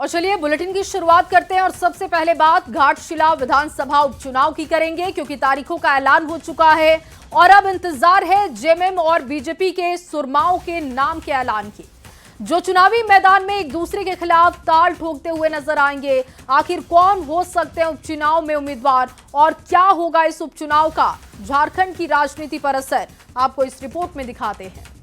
और चलिए बुलेटिन की शुरुआत करते हैं और सबसे पहले बात घाटशिला विधानसभा उपचुनाव की करेंगे, क्योंकि तारीखों का ऐलान हो चुका है और अब इंतजार है जेएमएम और बीजेपी के सुरमाओं के नाम के ऐलान की, जो चुनावी मैदान में एक दूसरे के खिलाफ ताल ठोकते हुए नजर आएंगे। आखिर कौन हो सकते हैं उपचुनाव में उम्मीदवार और क्या होगा इस उपचुनाव का झारखंड की राजनीति पर असर, आपको इस रिपोर्ट में दिखाते हैं।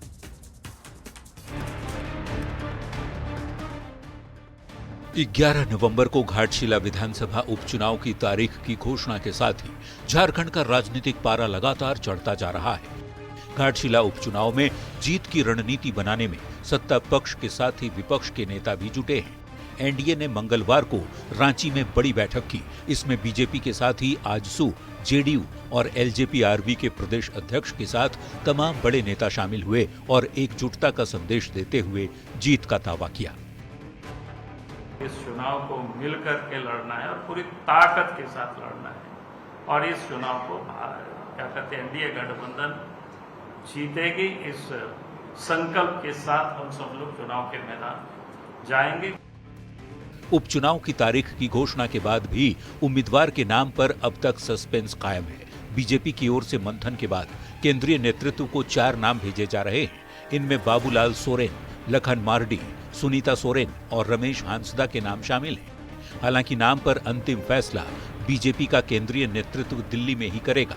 11 नवंबर को घाटशिला विधानसभा उपचुनाव की तारीख की घोषणा के साथ ही झारखंड का राजनीतिक पारा लगातार चढ़ता जा रहा है। घाटशिला उपचुनाव में जीत की रणनीति बनाने में सत्ता पक्ष के साथ ही विपक्ष के नेता भी जुटे हैं। एनडीए ने मंगलवार को रांची में बड़ी बैठक की। इसमें बीजेपी के साथ ही आजसू, जेडीयू और एलजेपी-आरबी के प्रदेश अध्यक्ष के साथ तमाम बड़े नेता शामिल हुए और एकजुटता का संदेश देते हुए जीत का दावा किया। इस चुनाव को मिलकर के लड़ना है और पूरी ताकत के साथ लड़ना है और इस चुनाव को क्या कहते हैं एनडीए गठबंधन जीतेगी। इस संकल्प के साथ हम सब लोग चुनाव के मैदान जाएंगे। उपचुनाव की तारीख की घोषणा के बाद भी उम्मीदवार के नाम पर अब तक सस्पेंस कायम है। बीजेपी की ओर से मंथन के बाद केंद्रीय नेतृत्व को 4 नाम भेजे जा रहे हैं। इनमें बाबूलाल सोरेन, लखन मार्डी, सुनीता सोरेन और रमेश हांसदा के नाम शामिल हैं। हालांकि नाम पर अंतिम फैसला बीजेपी का केंद्रीय नेतृत्व दिल्ली में ही करेगा।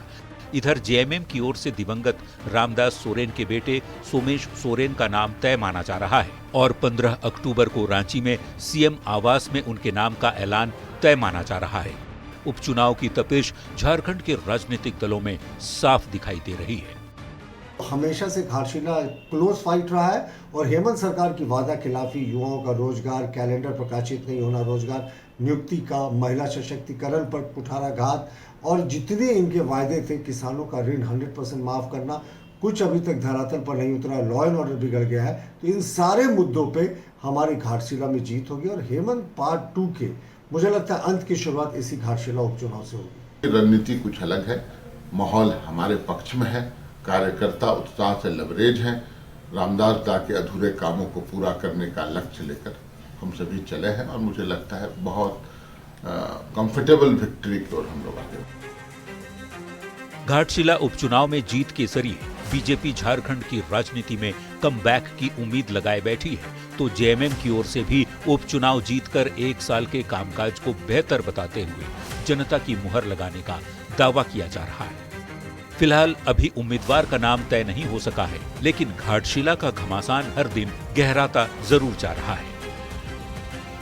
इधर जेएमएम की ओर से दिवंगत रामदास सोरेन के बेटे सोमेश सोरेन का नाम तय माना जा रहा है और 15 अक्टूबर को रांची में सीएम आवास में उनके नाम का ऐलान तय माना जा रहा है। उपचुनाव की तपिश झारखंड के राजनीतिक दलों में साफ दिखाई दे रही है। हमेशा से घाटशिला क्लोज फाइट रहा है और हेमंत सरकार की वादा खिलाफी, युवाओं का रोजगार, कैलेंडर प्रकाशित नहीं होना, रोजगार नियुक्ति का, महिला सशक्तिकरण पर कुठाराघात और जितने इनके वायदे थे, किसानों का ऋण 100% माफ करना, कुछ अभी तक धरातल पर नहीं उतरा, लॉ एंड ऑर्डर बिगड़ गया है। तो इन सारे मुद्दों पे हमारी घाटशिला में जीत होगी और हेमंत पार्ट 2 के मुझे लगता है अंत की शुरुआत इसी घाटशिला उपचुनाव से होगी। रणनीति कुछ अलग है, माहौल हमारे पक्ष में है, कार्यकर्ता उत्साह से लबरेज हैं। रामदास दा के अधूरे कामों को पूरा करने का लक्ष्य लेकर हम सभी चले हैं और मुझे लगता है बहुत कंफर्टेबल विक्ट्री की ओर हम लोग आगे। घाटशिला उपचुनाव में जीत के जरिए बीजेपी झारखंड की राजनीति में कमबैक की उम्मीद लगाए बैठी है, तो जेएमएम की ओर से भी उपचुनाव जीतकर 1 साल के कामकाज को बेहतर बताते हुए जनता की मुहर लगाने का दावा किया जा रहा है। फिलहाल अभी उम्मीदवार का नाम तय नहीं हो सका है, लेकिन घाटशिला का घमासान हर दिन गहराता जरूर जा रहा है।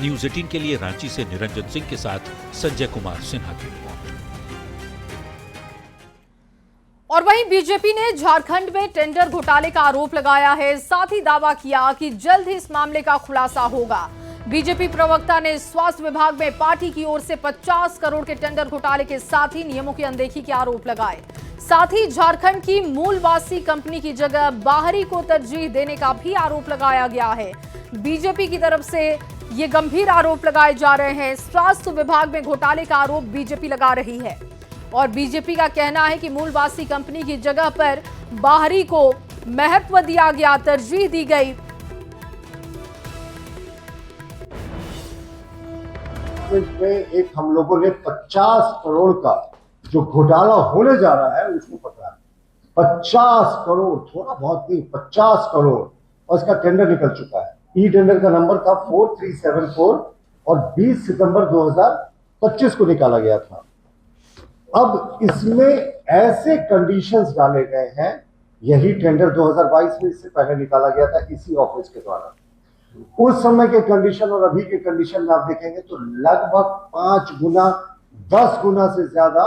न्यूज़ 18 के लिए रांची से निरंजन सिंह के साथ संजय कुमार सिन्हा की रिपोर्ट। और वहीं बीजेपी ने झारखंड में टेंडर घोटाले का आरोप लगाया है, साथ ही दावा किया कि जल्द ही इस मामले का खुलासा होगा। बीजेपी प्रवक्ता ने स्वास्थ्य विभाग में पार्टी की ओर से 50 करोड़ के टेंडर घोटाले के साथ ही नियमों की अनदेखी के आरोप लगाए। साथ ही झारखंड की मूलवासी कंपनी की जगह बाहरी को तरजीह देने का भी आरोप लगाया गया है। बीजेपी की तरफ से ये गंभीर आरोप लगाए जा रहे हैं। स्वास्थ्य विभाग में घोटाले का आरोप बीजेपी लगा रही है और बीजेपी का कहना है कि मूलवासी कंपनी की जगह पर बाहरी को महत्व दिया गया, तरजीह दी गई। में एक हम लोगों ने 50 करोड़ का जो घोटाला होने जा रहा है उसको पकड़ा। 50 करोड़, थोड़ा बहुत नहीं, 50 करोड़ और उसका टेंडर निकल चुका है। ई टेंडर का नंबर था 4374 और 20 सितंबर 2025 को निकाला गया था। अब इसमें ऐसे कंडीशंस डाले गए हैं, यही टेंडर 2022 में इससे पहले निकाला गया था इसी ऑफिस के द्वारा। उस समय के कंडीशन और अभी के कंडीशन में आप देखेंगे तो लगभग 5 गुना 10 गुना से ज्यादा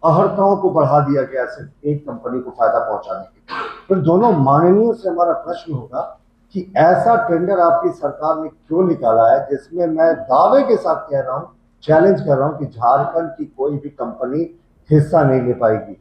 अहर्ताओं को बढ़ा दिया गया सिर्फ एक कंपनी को फायदा पहुंचाने के लिए। फिर दोनों माननीयों से हमारा प्रश्न होगा कि ऐसा टेंडर आपकी सरकार ने क्यों निकाला है, जिसमें मैं दावे के साथ कह रहा हूं, चैलेंज कर रहा हूं कि झारखंड की कोई भी कंपनी हिस्सा नहीं ले पाएगी।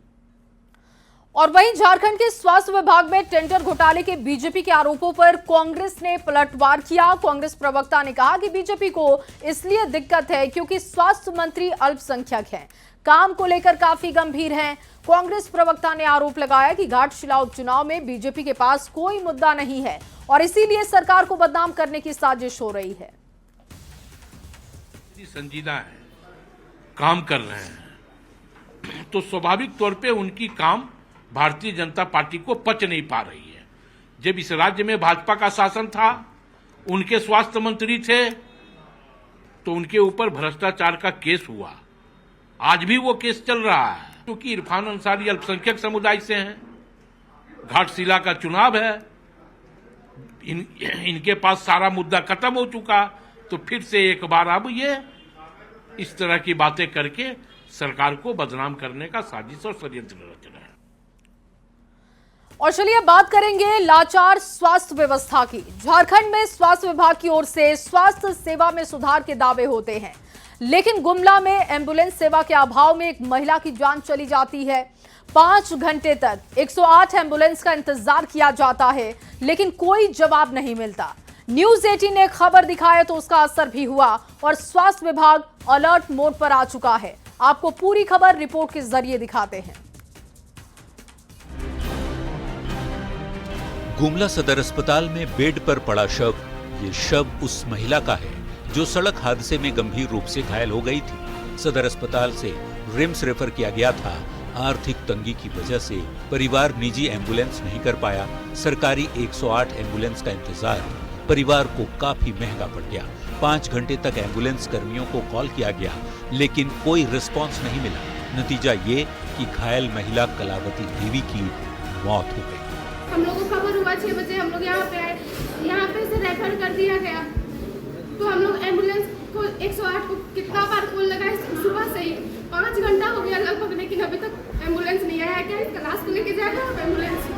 और वहीं झारखंड के स्वास्थ्य विभाग में टेंडर घोटाले के बीजेपी के आरोपों पर कांग्रेस ने पलटवार किया। कांग्रेस प्रवक्ता ने कहा कि बीजेपी को इसलिए दिक्कत है क्योंकि स्वास्थ्य मंत्री अल्पसंख्यक हैं, काम को लेकर काफी गंभीर हैं। कांग्रेस प्रवक्ता ने आरोप लगाया कि घाटशिला उपचुनाव में बीजेपी के पास कोई मुद्दा नहीं है और इसीलिए सरकार को बदनाम करने की साजिश हो रही है। स्थिति संजीदा है, काम कर रहे हैं, तो स्वाभाविक तौर पे उनकी काम भारतीय जनता पार्टी को पच नहीं पा रही है। जब इस राज्य में भाजपा का शासन था, उनके स्वास्थ्य मंत्री थे, तो उनके ऊपर भ्रष्टाचार का केस हुआ। आज भी वो केस चल रहा है, क्योंकि इरफान अंसारी अल्पसंख्यक समुदाय से हैं, घाटशिला का चुनाव है, इनके पास सारा मुद्दा खत्म हो चुका, तो फिर से एक बार अब ये इस तरह की बातें करके सरकार को बदनाम करने का साजिश और षड्यंत्र रच रहे हैं। और चलिए बात करेंगे लाचार स्वास्थ्य व्यवस्था की। झारखंड में स्वास्थ्य विभाग की ओर से स्वास्थ्य सेवा में सुधार के दावे होते हैं, लेकिन गुमला में एम्बुलेंस सेवा के अभाव में एक महिला की जान चली जाती है। 5 घंटे तक 108 एम्बुलेंस का इंतजार किया जाता है, लेकिन कोई जवाब नहीं मिलता। न्यूज 18 ने खबर दिखाया तो उसका असर भी हुआ और स्वास्थ्य विभाग अलर्ट मोड पर आ चुका है। आपको पूरी खबर रिपोर्ट के जरिए दिखाते हैं। गुमला सदर अस्पताल में बेड पर पड़ा शव, ये शव उस महिला का है जो सड़क हादसे में गंभीर रूप से घायल हो गई थी। सदर अस्पताल से रिम्स रेफर किया गया था। आर्थिक तंगी की वजह से परिवार निजी एम्बुलेंस नहीं कर पाया। सरकारी 108 एम्बुलेंस का इंतजार परिवार को काफी महंगा पड़ गया। 5 घंटे तक एम्बुलेंस कर्मियों को कॉल किया गया, लेकिन कोई रिस्पांस नहीं मिला। नतीजा ये कि घायल महिला कलावती देवी की मौत हो गई। हम लोगों को खबर हुआ 6 बजे, हम लोग यहाँ पे आए, यहाँ पे से रेफर कर दिया गया। तो हम लोग एम्बुलेंस को 108 को कितना बार कॉल लगाए, सुबह से ही 5 घंटा हो गया लगभग, लेकिन अभी तक एम्बुलेंस नहीं आया है। क्या इसका लाश को लेके जाएगा आप एम्बुलेंस?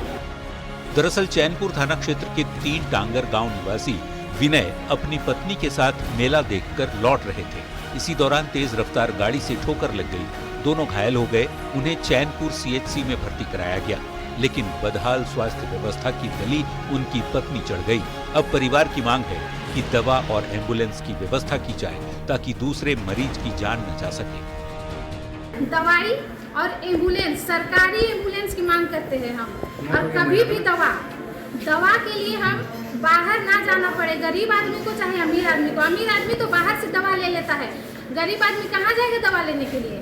दरअसल चैनपुर थाना क्षेत्र के 3 टांगर गांव निवासी विनय अपनी पत्नी के साथ मेला देखकर लौट रहे थे। इसी दौरान तेज रफ्तार गाड़ी से ठोकर लग गई। दोनों घायल हो गए। उन्हें चैनपुर सीएचसी में भर्ती कराया गया, लेकिन बदहाल स्वास्थ्य व्यवस्था की बलि उनकी पत्नी चढ़ गई। अब परिवार की मांग है कि दवा और एम्बुलेंस की व्यवस्था की जाए ताकि दूसरे मरीज की जान न जा सके। दवाई और एम्बुलेंस, सरकारी एम्बुलेंस की मांग करते हैं हम। और कभी भी दवा के लिए हम बाहर ना जाना पड़े, गरीब आदमी को चाहे अमीर आदमी को। अमीर आदमी तो बाहर से दवा ले लेता है, गरीब आदमी कहाँ जाएगा दवा लेने के लिए?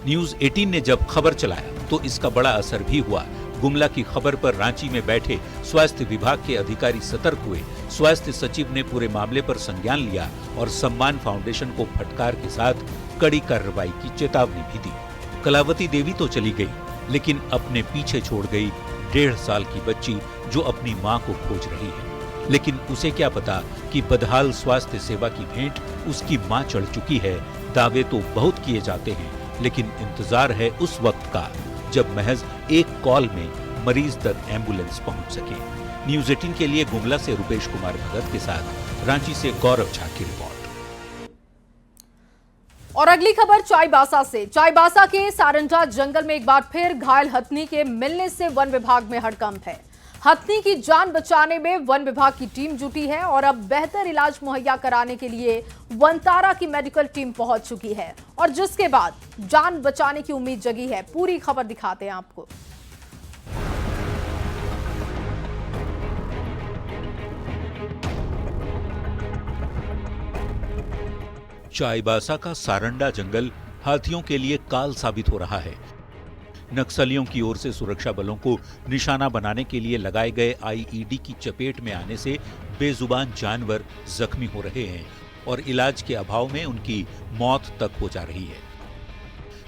न्यूज 18 ने जब खबर चलाया तो इसका बड़ा असर भी हुआ। गुमला की खबर पर रांची में बैठे स्वास्थ्य विभाग के अधिकारी सतर्क हुए। स्वास्थ्य सचिव ने पूरे मामले पर संज्ञान लिया और सम्मान फाउंडेशन को फटकार के साथ कड़ी कार्रवाई की चेतावनी भी दी। कलावती देवी तो चली गई, लेकिन अपने पीछे छोड़ गई 1.5 साल की बच्ची जो अपनी मां को खोज रही है। लेकिन उसे क्या पता कि बदहाल स्वास्थ्य सेवा की भेंट उसकी मां चढ़ चुकी है। दावे तो बहुत किए जाते हैं, लेकिन इंतजार है उस वक्त का जब महज एक कॉल में मरीज तक एम्बुलेंस पहुंच सके। न्यूज 18 के लिए गुमला से रुपेश कुमार भगत के साथ रांची से गौरव झा की रिपोर्ट। और अगली खबर चाईबासा से। चाईबासा के सारंजा जंगल में एक बार फिर घायल हथनी के मिलने से वन विभाग में हड़कंप है। हथनी की जान बचाने में वन विभाग की टीम जुटी है और अब बेहतर इलाज मुहैया कराने के लिए वनतारा की मेडिकल टीम पहुंच चुकी है और जिसके बाद जान बचाने की उम्मीद जगी है। पूरी खबर दिखाते हैं आपको। चाईबासा का सारंडा जंगल हाथियों के लिए काल साबित हो रहा है। नक्सलियों की ओर से सुरक्षा बलों को निशाना बनाने के लिए लगाए गए आईईडी की चपेट में आने से बेजुबान जानवर जख्मी हो रहे हैं और इलाज के अभाव में उनकी मौत तक हो जा रही है।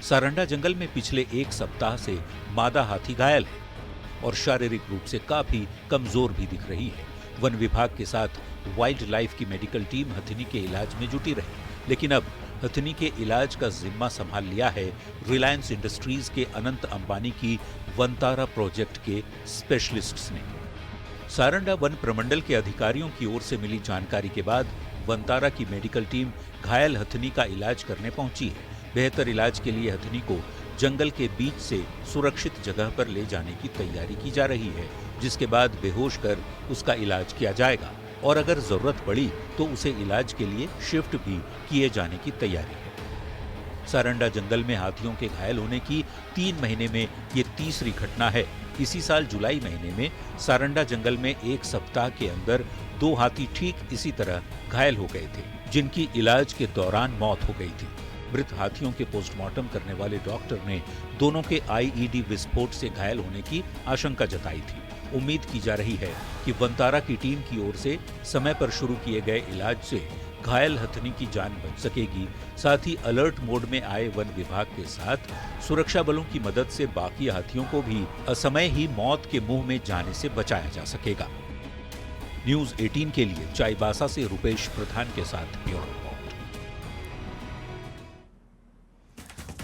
सारंडा जंगल में पिछले 1 सप्ताह से मादा हाथी घायल है और शारीरिक रूप से काफी कमजोर भी दिख रही है। वन विभाग के साथ वाइल्ड लाइफ की मेडिकल टीम हथिनी के इलाज में जुटी रही, लेकिन अब हथिनी के इलाज का जिम्मा संभाल लिया है रिलायंस इंडस्ट्रीज के अनंत अंबानी की वनतारा प्रोजेक्ट के स्पेशलिस्ट्स ने। सारंडा वन प्रमंडल के अधिकारियों की ओर से मिली जानकारी के बाद वनतारा की मेडिकल टीम घायल हथिनी का इलाज करने पहुंची है। बेहतर इलाज के लिए हथिनी को जंगल के बीच से सुरक्षित जगह पर ले जाने की तैयारी की जा रही है, जिसके बाद बेहोश कर उसका इलाज किया जाएगा और अगर जरूरत पड़ी तो उसे इलाज के लिए शिफ्ट भी किए जाने की तैयारी है। सारंडा जंगल में हाथियों के घायल होने की 3 महीने में ये तीसरी घटना है। इसी साल जुलाई महीने में सारंडा जंगल में 1 सप्ताह के अंदर 2 हाथी ठीक इसी तरह घायल हो गए थे, जिनकी इलाज के दौरान मौत हो गई थी। मृत हाथियों के पोस्टमार्टम करने वाले डॉक्टर ने दोनों के आईईडी विस्फोट से घायल होने की आशंका जताई थी। उम्मीद की जा रही है कि वंतारा की टीम की ओर से समय पर शुरू किए गए इलाज से घायल हथनी की जान बच सकेगी। साथ ही अलर्ट मोड में आए वन विभाग के साथ सुरक्षा बलों की मदद से बाकी हाथियों को भी असमय ही मौत के मुंह में जाने से बचाया जा सकेगा। न्यूज़ 18 के लिए चाईबासा से रुपेश प्रधान के साथ ब्यूरो रिपोर्ट।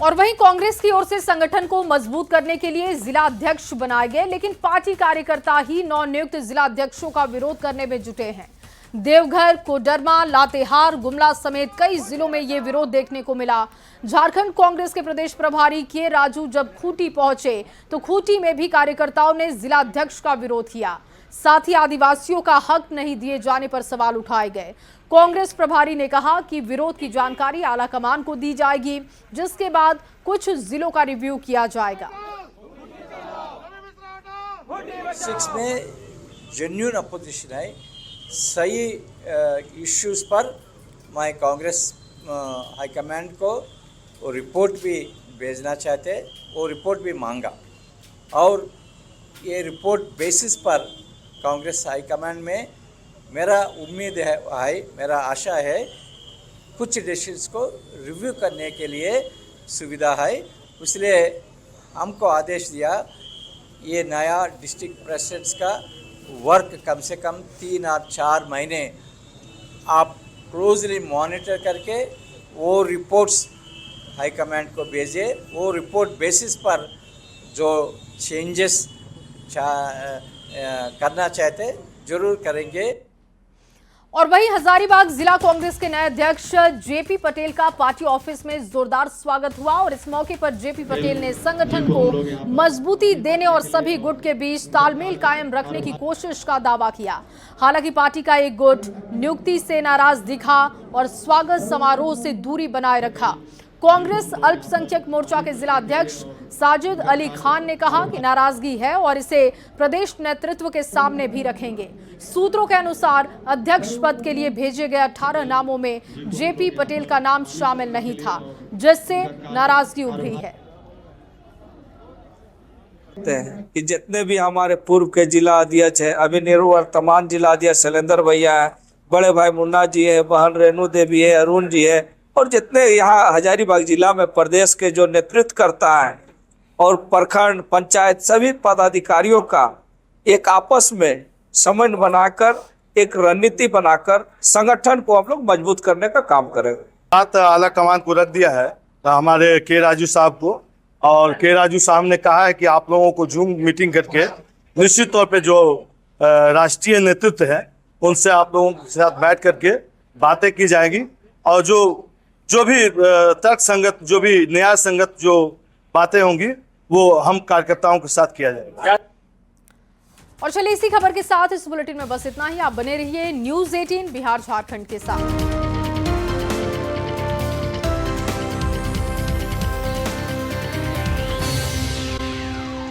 और वहीं कांग्रेस की ओर से संगठन को मजबूत करने के लिए जिला अध्यक्ष बनाए गए, लेकिन पार्टी कार्यकर्ता ही नवनियुक्त जिला अध्यक्षों का विरोध करने में जुटे हैं। देवघर, कोडरमा, लातेहार, गुमला समेत कई जिलों में ये विरोध देखने को मिला। झारखंड कांग्रेस के प्रदेश प्रभारी के राजू जब खूंटी पहुंचे तो खूंटी में भी कार्यकर्ताओं ने जिला अध्यक्ष का विरोध किया। साथ ही आदिवासियों का हक नहीं दिए जाने पर सवाल उठाए गए। कांग्रेस प्रभारी ने कहा कि विरोध की जानकारी आला कमान को दी जाएगी, जिसके बाद कुछ जिलों का रिव्यू किया जाएगा। 6 में जेन्युइन अपोजिशन है, सही इश्यूज पर मैं कांग्रेस हाईकमांड को वो रिपोर्ट भी भेजना चाहते, वो रिपोर्ट भी मांगा और ये रिपोर्ट बेसिस पर कांग्रेस हाईकमांड में मेरा उम्मीद है, मेरा आशा है कुछ डिसीजंस को रिव्यू करने के लिए सुविधा है। इसलिए हमको आदेश दिया ये नया डिस्ट्रिक्ट प्रेसिडेंट्स का वर्क कम से कम 3 और 4 महीने आप क्लोजली मॉनिटर करके वो रिपोर्ट्स हाईकमांड को भेजिए। वो रिपोर्ट बेसिस पर जो चेंजेस करना चाहते जरूर करेंगे। और वहीं हजारीबाग जिला कांग्रेस के नए अध्यक्ष जेपी पटेल का पार्टी ऑफिस में जोरदार स्वागत हुआ और इस मौके पर जेपी पटेल ने संगठन को मजबूती देने और सभी गुट के बीच तालमेल कायम रखने की कोशिश का दावा किया। हालांकि पार्टी का एक गुट नियुक्ति से नाराज दिखा और स्वागत समारोह से दूरी बनाए रखा। कांग्रेस अल्पसंख्यक मोर्चा के जिला अध्यक्ष साजिद अली खान ने कहा कि नाराजगी है और इसे प्रदेश नेतृत्व के सामने भी रखेंगे। सूत्रों के अनुसार अध्यक्ष पद के लिए भेजे गए 18 नामों में जेपी पटेल का नाम शामिल नहीं था, जिससे नाराजगी उभरी है। कि जितने भी हमारे पूर्व के जिला अध्यक्ष है, अभी निवर्तमान जिला अध्यक्ष शैलेंद्र भैया है, बड़े भाई मुन्ना जी है, बहन रेणु देवी है, अरुण जी है और जितने यहाँ हजारीबाग जिला में प्रदेश के जो नेतृत्व करता है और प्रखंड पंचायत सभी पदाधिकारियों का एक आपस में समन्वय बनाकर एक रणनीति बनाकर संगठन को हम लोग मजबूत करने का काम करेंगे। बात आला कमान को रख दिया है हमारे के राजू साहब को और के राजू साहब ने कहा है कि आप लोगों को जूम मीटिंग करके निश्चित तौर पे जो राष्ट्रीय नेतृत्व है उनसे आप लोगों के साथ बैठ करके बातें की जाएंगी और जो भी तर्क संगत जो भी न्याय संगत जो बातें होंगी वो हम कार्यकर्ताओं के साथ किया जाएगा। और चलिए इसी खबर के साथ इस बुलेटिन में बस इतना ही। आप बने रहिए न्यूज़ 18 बिहार झारखंड के साथ।